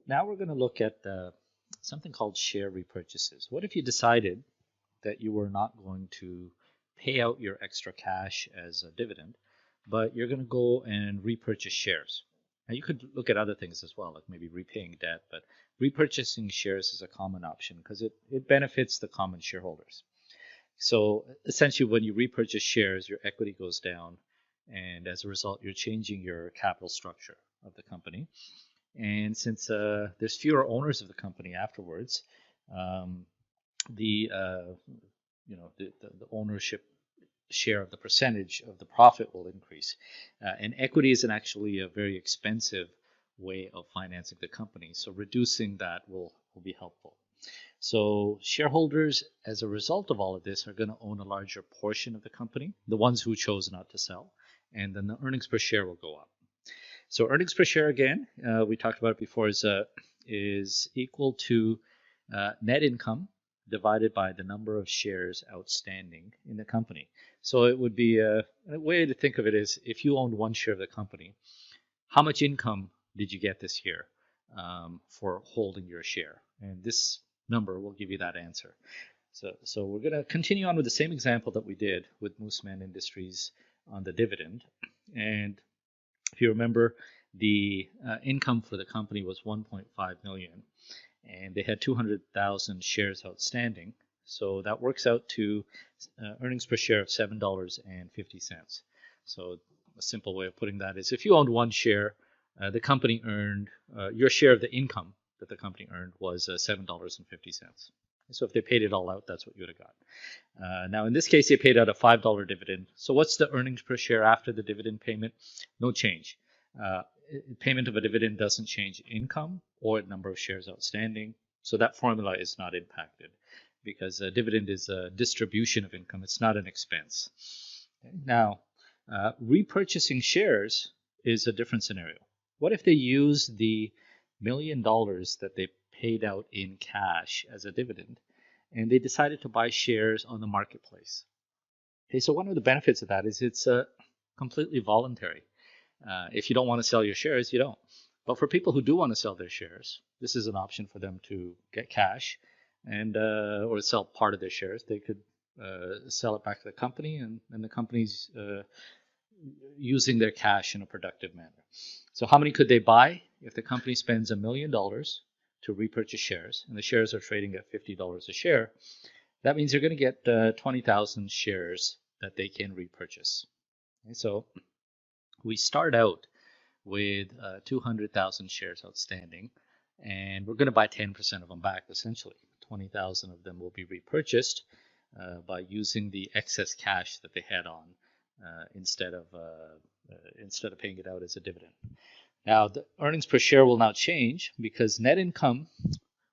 now we're going to look at something called share repurchases. What if you decided that you were not going to pay out your extra cash as a dividend, but you're going to go and repurchase shares? Now, you could look at other things as well, like maybe repaying debt, but repurchasing shares is a common option because it benefits the common shareholders. So essentially, when you repurchase shares, your equity goes down, and as a result, you're changing your capital structure of the company. And since there's fewer owners of the company afterwards, the ownership share of the percentage of the profit will increase. And equity isn't actually a very expensive way of financing the company, so reducing that will be helpful. So shareholders, as a result of all of this, are going to own a larger portion of the company, the ones who chose not to sell, and then the earnings per share will go up. So earnings per share, again, we talked about it before, is equal to net income divided by the number of shares outstanding in the company. So it would be a way to think of it is if you owned one share of the company, how much income did you get this year for holding your share? And this number will give you that answer. So we're going to continue on with the same example that we did with Mooseman Industries on the dividend. And if you remember, the income for the company was $1.5 million, and they had 200,000 shares outstanding. So that works out to earnings per share of $7.50. So a simple way of putting that is if you owned one share, the company earned, your share of the income that the company earned was $7.50. So if they paid it all out, that's what you would have got. Now, in this case, they paid out a $5 dividend. So what's the earnings per share after the dividend payment? No change. Payment of a dividend doesn't change income or number of shares outstanding. So that formula is not impacted because a dividend is a distribution of income. It's not an expense. Okay. Now, repurchasing shares is a different scenario. What if they use the $1 million that they paid out in cash as a dividend, and they decided to buy shares on the marketplace? Okay, so one of the benefits of that is it's completely voluntary. If you don't want to sell your shares, you don't. But for people who do want to sell their shares, this is an option for them to get cash and or sell part of their shares. They could sell it back to the company, and the company's using their cash in a productive manner. So how many could they buy? If the company spends $1 million to repurchase shares, and the shares are trading at $50 a share, that means you're going to get 20,000 shares that they can repurchase. Okay, so we start out with 200,000 shares outstanding, and we're going to buy 10% of them back, essentially. 20,000 of them will be repurchased by using the excess cash that they had on instead of paying it out as a dividend. Now, the earnings per share will now change because net income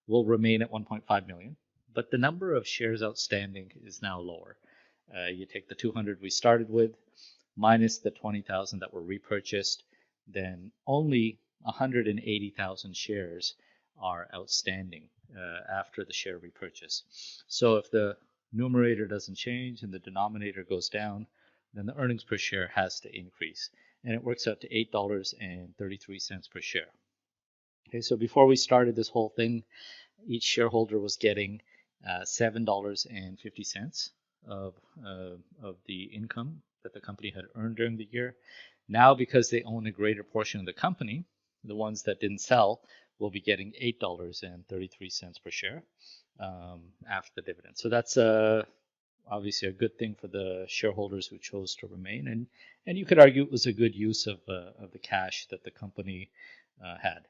will remain at 1.5 million, but the number of shares outstanding is now lower. You take the 200 we started with, minus the 20,000 that were repurchased, then only 180,000 shares are outstanding after the share repurchase. So if the numerator doesn't change and the denominator goes down, then the earnings per share has to increase. And it works out to $8.33 per share. Okay, so before we started this whole thing, each shareholder was getting $7.50 of the income that the company had earned during the year. Now, because they own a greater portion of the company, the ones that didn't sell will be getting $8.33 per share after the dividend. So that's obviously a good thing for the shareholders who chose to remain, and you could argue it was a good use of the cash that the company had.